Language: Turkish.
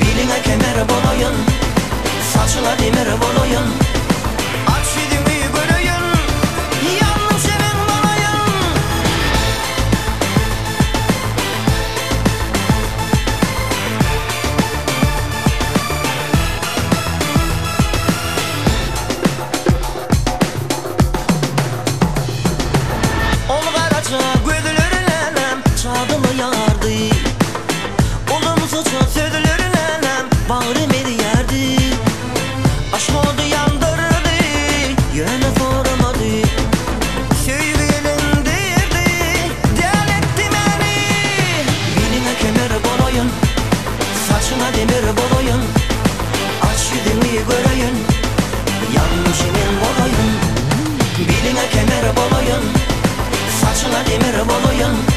Beline kemer bolayın, saçına demir bolayın. Aç yüzümü göreyim, yalnız senin olayım. Ol karaca gözlerine çağdımı yardı. Olum saçın sözlerine bağrım eriyerdi. Aşk oldu yandırdı, yine sormadı. Sevgilim değildi, del etti beni. Beline kemer bolayın, saçına demir bolayın. Aç yüzünü göreyim, yanlışının olayım. Beline kemer bolayın, saçına demir bolayın.